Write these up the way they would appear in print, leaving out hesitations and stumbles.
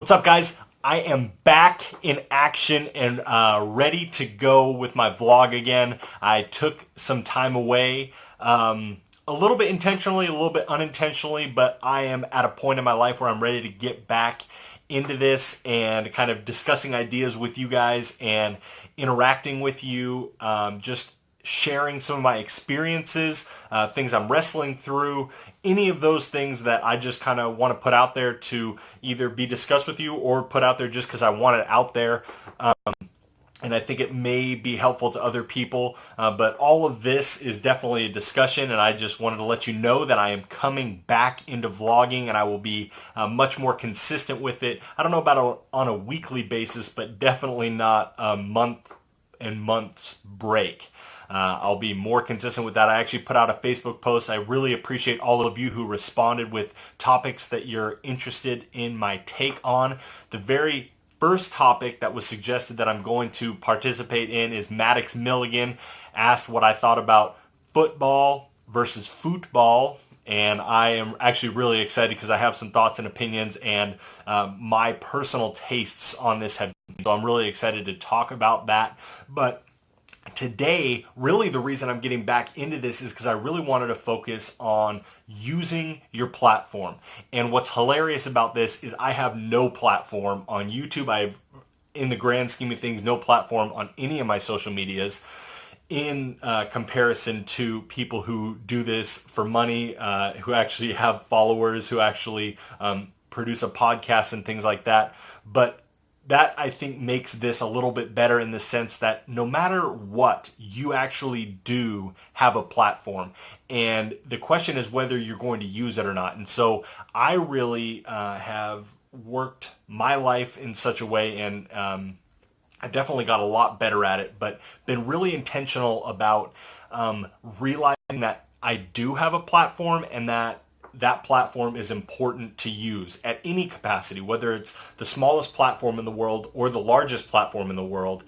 What's up, guys? I am back in action and ready to go with my vlog again. I took some time away, a little bit intentionally, a little bit unintentionally, but I am at a point in my life where I'm ready to get back into this and kind of discussing ideas with you guys and interacting with you, just sharing some of my experiences, things I'm wrestling through, any of those things that I just kind of want to put out there to either be discussed with you or put out there just because I want it out there. And I think it may be helpful to other people, but all of this is definitely a discussion, and I just wanted to let you know that I am coming back into vlogging, and I will be much more consistent with it. I don't know about on a weekly basis, but definitely not a month and months break. I'll be more consistent with that. I actually put out a Facebook post. I really appreciate all of you who responded with topics that you're interested in my take on. The very first topic that was suggested that I'm going to participate in is Maddox Milligan asked what I thought about football versus football. And I am actually really excited because I have some thoughts and opinions, and my personal tastes on this have been. So I'm really excited to talk about that. But today, really the reason I'm getting back into this is because I really wanted to focus on using your platform. And what's hilarious about this is I have no platform on YouTube. I have, in the grand scheme of things, no platform on any of my social medias in comparison to people who do this for money, who actually have followers, who actually produce a podcast and things like that. But that, I think, makes this a little bit better in the sense that no matter what, you actually do have a platform. And the question is whether you're going to use it or not. And so I really have worked my life in such a way, and I definitely got a lot better at it, but been really intentional about realizing that I do have a platform, and that platform is important to use at any capacity, whether it's the smallest platform in the world or the largest platform in the world.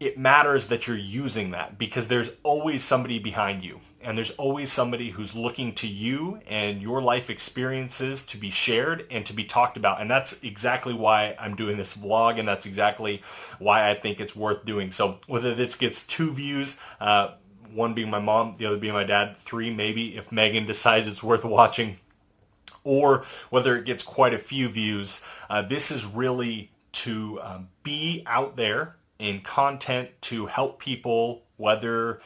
It matters that you're using that, because there's always somebody behind you, and there's always somebody who's looking to you and your life experiences to be shared and to be talked about. And that's exactly why I'm doing this vlog, and that's exactly why I think it's worth doing. So whether this gets 2 views, one being my mom, the other being my dad, 3 maybe if Megan decides it's worth watching, or whether it gets quite a few views, this is really to be out there in content to help people, whether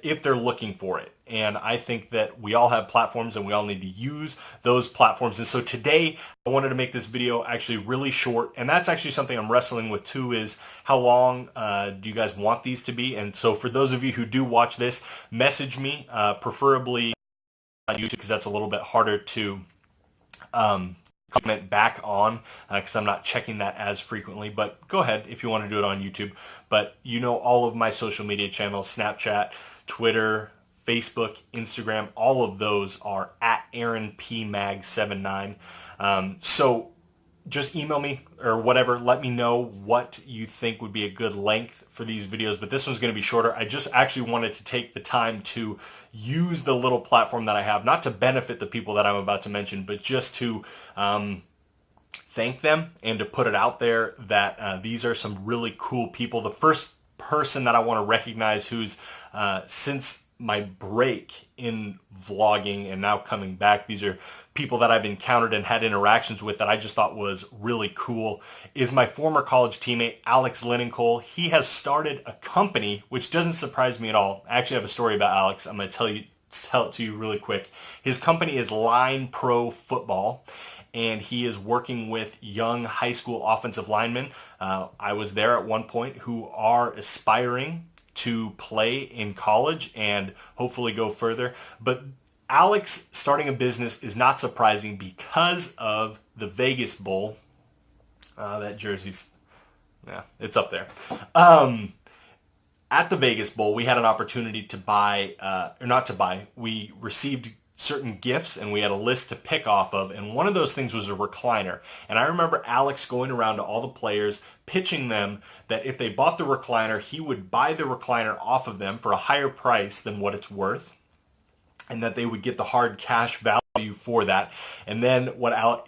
if they're looking for it. And I think that we all have platforms, and we all need to use those platforms. And so today I wanted to make this video actually really short, and that's actually something I'm wrestling with too, is how long do you guys want these to be? And so for those of you who do watch this, message me, preferably on YouTube, because that's a little bit harder to comment back on, because I'm not checking that as frequently. But go ahead if you want to do it on YouTube. But you know, all of my social media channels, Snapchat, Twitter, Facebook, Instagram, all of those are at AaronPMag79. So just email me or whatever. Let me know what you think would be a good length for these videos. But this one's going to be shorter. I just actually wanted to take the time to use the little platform that I have, not to benefit the people that I'm about to mention, but just to thank them and to put it out there that these are some really cool people. The first person that I want to recognize who's since my break in vlogging and now coming back, these are people that I've encountered and had interactions with that I just thought was really cool, is my former college teammate, Alex Linencoll. He has started a company, which doesn't surprise me at all. I actually have a story about Alex. I'm going to tell it to you really quick. His company is Line Pro Football, and he is working with young high school offensive linemen. I was there at one point, who are aspiring to play in college and hopefully go further. But Alex starting a business is not surprising because of the Vegas Bowl. That jersey's, yeah, it's up there. At the Vegas Bowl, we had an opportunity to buy, or not to buy, we received certain gifts, and we had a list to pick off of, and one of those things was a recliner. And I remember Alex going around to all the players, pitching them that if they bought the recliner, he would buy the recliner off of them for a higher price than what it's worth, and that they would get the hard cash value you for that. And then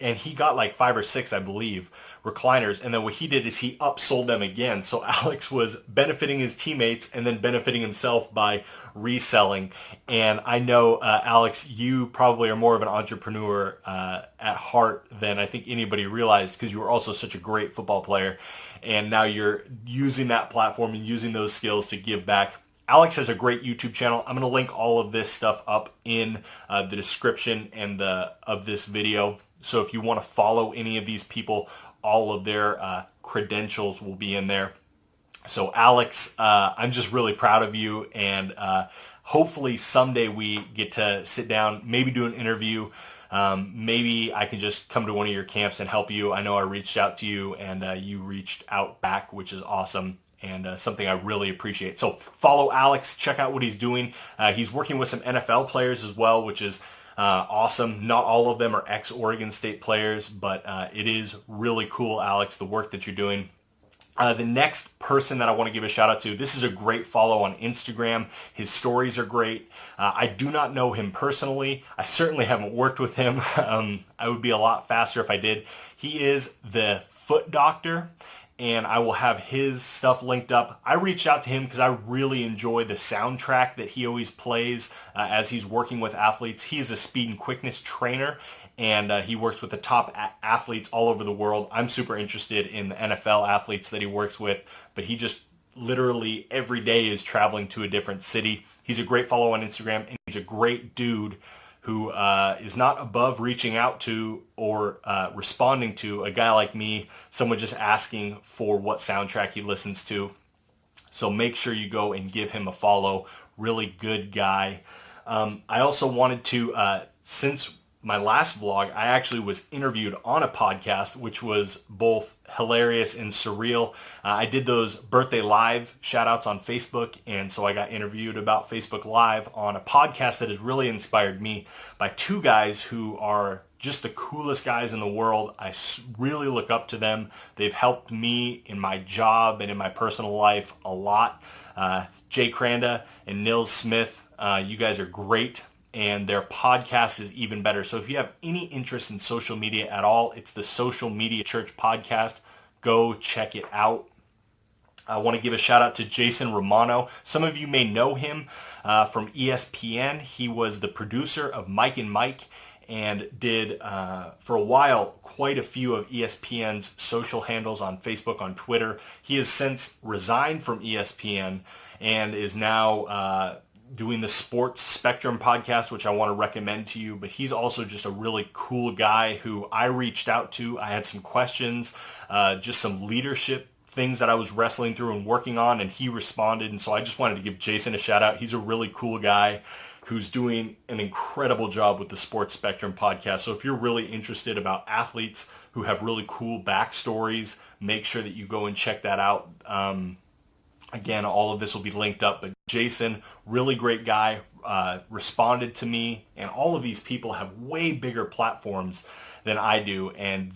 and he got like 5 or 6, I believe, recliners. And then what he did is he upsold them again. So Alex was benefiting his teammates and then benefiting himself by reselling. And I know, Alex, you probably are more of an entrepreneur at heart than I think anybody realized, because you were also such a great football player. And now you're using that platform and using those skills to give back. Alex has a great YouTube channel. I'm going to link all of this stuff up in the description and of this video. So if you want to follow any of these people, all of their credentials will be in there. So Alex, I'm just really proud of you, and hopefully someday we get to sit down, maybe do an interview. Maybe I can just come to one of your camps and help you. I know I reached out to you, and you reached out back, which is awesome, and something I really appreciate. So follow Alex, check out what he's doing. He's working with some NFL players as well, which is awesome. Not all of them are ex-Oregon State players, but it is really cool, Alex, the work that you're doing. The next person that I want to give a shout out to, this is a great follow on Instagram. His stories are great. I do not know him personally. I certainly haven't worked with him. I would be a lot faster if I did. He is the Foot Doctor, and I will have his stuff linked up. I reached out to him because I really enjoy the soundtrack that he always plays as he's working with athletes. He's a speed and quickness trainer, and he works with the top athletes all over the world. I'm super interested in the NFL athletes that he works with, but he just literally every day is traveling to a different city. He's a great follow on Instagram, and he's a great dude who is not above reaching out to or responding to a guy like me, someone just asking for what soundtrack he listens to. So make sure you go and give him a follow. Really good guy. I also wanted to, since my last vlog, I actually was interviewed on a podcast, which was both hilarious and surreal. I did those birthday live shout outs on Facebook, and so I got interviewed about Facebook Live on a podcast that has really inspired me by two guys who are just the coolest guys in the world. I really look up to them. They've helped me in my job and in my personal life a lot. Jay Cranda and Nils Smith, you guys are great. And their podcast is even better. So if you have any interest in social media at all, it's the Social Media Church podcast. Go check it out. I want to give a shout out to Jason Romano. Some of you may know him from ESPN. He was the producer of Mike and Mike and did, for a while, quite a few of ESPN's social handles on Facebook, on Twitter. He has since resigned from ESPN and is now doing the Sports Spectrum podcast, which I want to recommend to you. But he's also just a really cool guy who I reached out to. I had some questions, just some leadership things that I was wrestling through and working on, and he responded. And so I just wanted to give Jason a shout out. He's a really cool guy who's doing an incredible job with the Sports Spectrum podcast. So if you're really interested about athletes who have really cool backstories, make sure that you go and check that out. Again, all of this will be linked up, but Jason, really great guy, responded to me, and all of these people have way bigger platforms than I do, and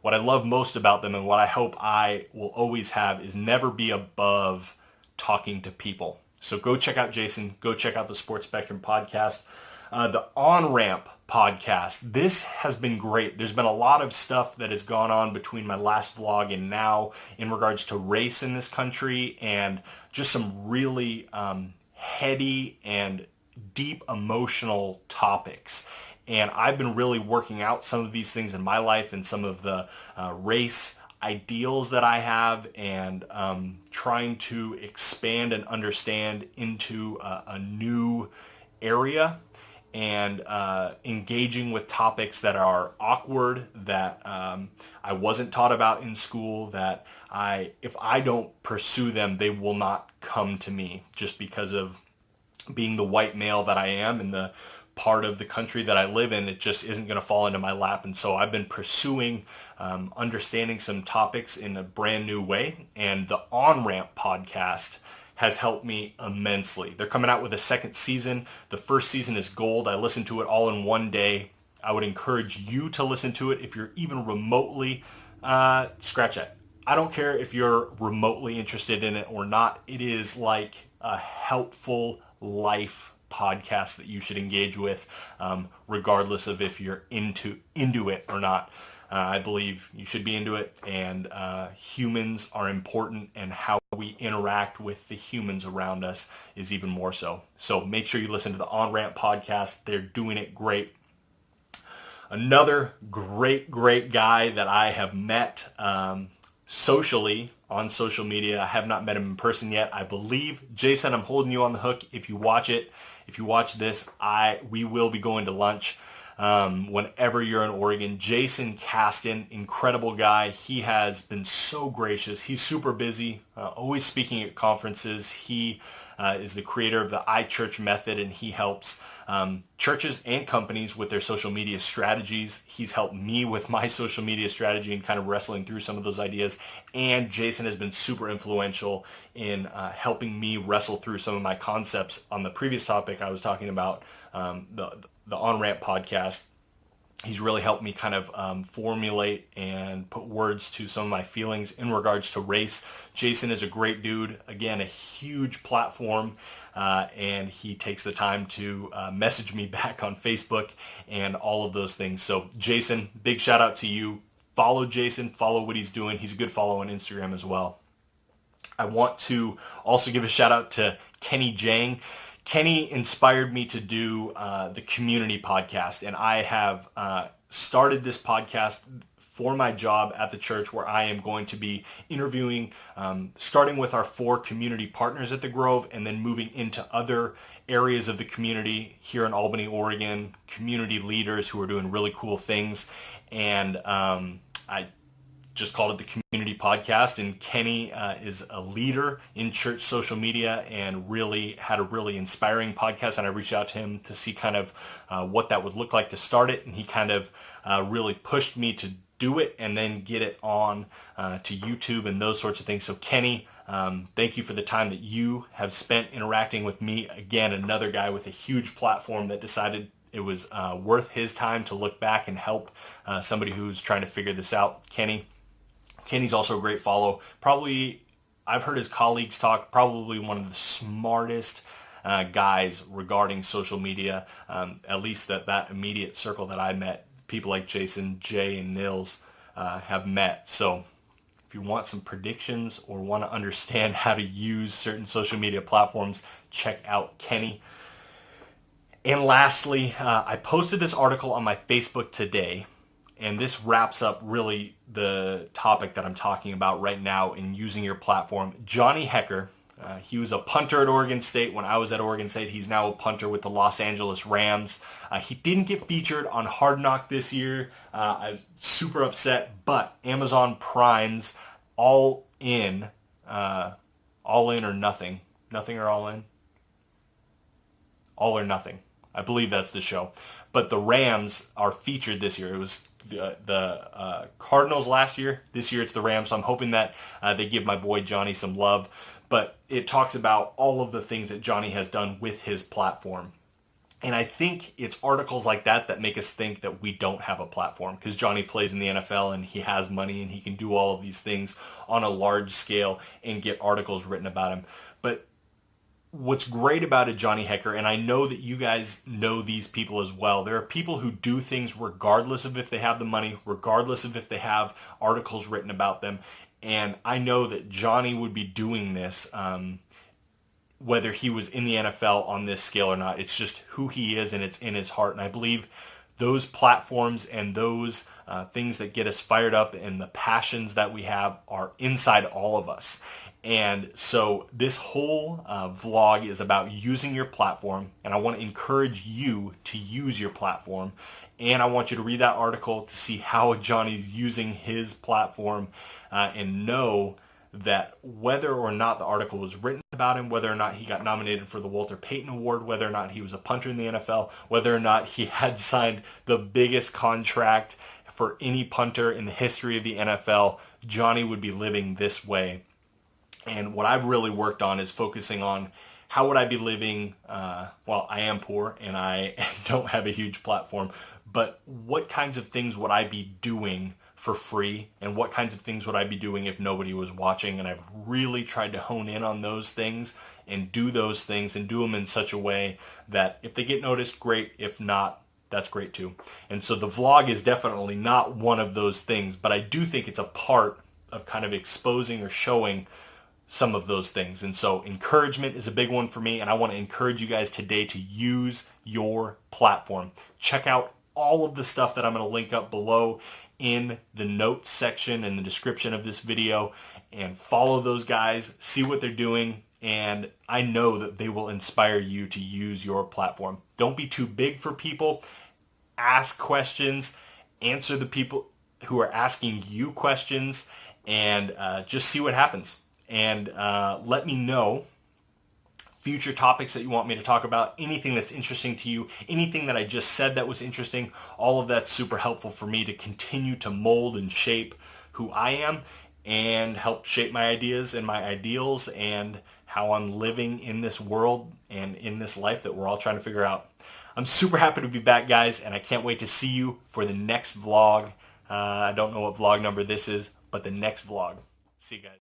what I love most about them and what I hope I will always have is never be above talking to people. So go check out Jason, go check out the Sports Spectrum podcast. The On-Ramp podcast. This has been great. There's been a lot of stuff that has gone on between my last vlog and now in regards to race in this country, and just some really heady and deep emotional topics. And I've been really working out some of these things in my life and some of the race ideals that I have, and trying to expand and understand into a new area, and engaging with topics that are awkward, that I wasn't taught about in school, that if I don't pursue them, they will not come to me, just because of being the white male that I am and the part of the country that I live in. It just isn't going to fall into my lap. And so I've been pursuing understanding some topics in a brand new way, and the On-Ramp podcast has helped me immensely. They're coming out with a second season. The first season is gold. I listened to it all in one day. I would encourage you to listen to it if you're even remotely, scratch that. I don't care if you're remotely interested in it or not. It is like a helpful life podcast that you should engage with, regardless of if you're into it or not. I believe you should be into it, and humans are important, and how we interact with the humans around us is even more so. So make sure you listen to the On Ramp podcast. They're doing it great. Another great guy that I have met socially on social media. I have not met him in person yet. I believe, Jason, I'm holding you on the hook. If you watch this, we will be going to lunch whenever you're in Oregon. Jason Caston, incredible guy. He has been so gracious. He's super busy, always speaking at conferences. He is the creator of the iChurch method, and he helps churches and companies with their social media strategies. He's helped me with my social media strategy and kind of wrestling through some of those ideas. And Jason has been super influential in helping me wrestle through some of my concepts. On the previous topic, I was talking about the On Ramp podcast. He's really helped me kind of formulate and put words to some of my feelings in regards to race. Jason is a great dude. Again, a huge platform, and he takes the time to message me back on Facebook and all of those things. So Jason, big shout out to you. Follow Jason, follow what he's doing. He's a good follow on Instagram as well. I want to also give a shout out to Kenny Jang. Kenny inspired me to do the community podcast, and I have started this podcast for my job at the church, where I am going to be interviewing, starting with our 4 community partners at the Grove, and then moving into other areas of the community here in Albany, Oregon, community leaders who are doing really cool things. And I just called it the Community Podcast, and Kenny is a leader in church social media and really had a really inspiring podcast, and I reached out to him to see kind of what that would look like to start it, and he kind of really pushed me to do it and then get it on to YouTube and those sorts of things. So Kenny, thank you for the time that you have spent interacting with me. Again, another guy with a huge platform that decided it was worth his time to look back and help somebody who's trying to figure this out. Kenny's also a great follow. Probably, I've heard his colleagues talk, probably one of the smartest guys regarding social media, at least that immediate circle that I met. People like Jason, Jay, and Nils have met. So if you want some predictions or want to understand how to use certain social media platforms, check out Kenny. And lastly, I posted this article on my Facebook today, and this wraps up really the topic that I'm talking about right now in using your platform. Johnny Hekker, he was a punter at Oregon State when I was at Oregon State. He's now a punter with the Los Angeles Rams. He didn't get featured on Hard Knock this year. I was super upset, but Amazon Prime's All In or Nothing. Nothing or All In? All or Nothing. I believe that's the show. But the Rams are featured this year. It was the Cardinals last year. This year it's the Rams. So I'm hoping that they give my boy Johnny some love. But it talks about all of the things that Johnny has done with his platform. And I think it's articles like that that make us think that we don't have a platform, because Johnny plays in the NFL and he has money and he can do all of these things on a large scale and get articles written about him. But what's great about it, Johnny Hekker, and I know that you guys know these people as well, there are people who do things regardless of if they have the money, regardless of if they have articles written about them. And I know that Johnny would be doing this whether he was in the NFL on this scale or not. It's just who he is, and it's in his heart. And I believe those platforms and those things that get us fired up and the passions that we have are inside all of us. And so this whole vlog is about using your platform, and I want to encourage you to use your platform. And I want you to read that article to see how Johnny's using his platform and know that whether or not the article was written about him, whether or not he got nominated for the Walter Payton Award, whether or not he was a punter in the NFL, whether or not he had signed the biggest contract for any punter in the history of the NFL, Johnny would be living this way. And what I've really worked on is focusing on how would I be living, well, I am poor and I don't have a huge platform, but what kinds of things would I be doing for free, and what kinds of things would I be doing if nobody was watching? And I've really tried to hone in on those things and do those things and do them in such a way that if they get noticed, great. If not, that's great too. And so the vlog is definitely not one of those things, but I do think it's a part of kind of exposing or showing some of those things. And so encouragement is a big one for me, and I want to encourage you guys today to use your platform. Check out all of the stuff that I'm going to link up below in the notes section in the description of this video, and follow those guys, see what they're doing, and I know that they will inspire you to use your platform. Don't be too big for people. Ask questions, answer the people who are asking you questions, and just see what happens. And let me know future topics that you want me to talk about, anything that's interesting to you, anything that I just said that was interesting. All of that's super helpful for me to continue to mold and shape who I am and help shape my ideas and my ideals and how I'm living in this world and in this life that we're all trying to figure out. I'm super happy to be back, guys, and I can't wait to see you for the next vlog. I don't know what vlog number this is, but the next vlog. See you guys.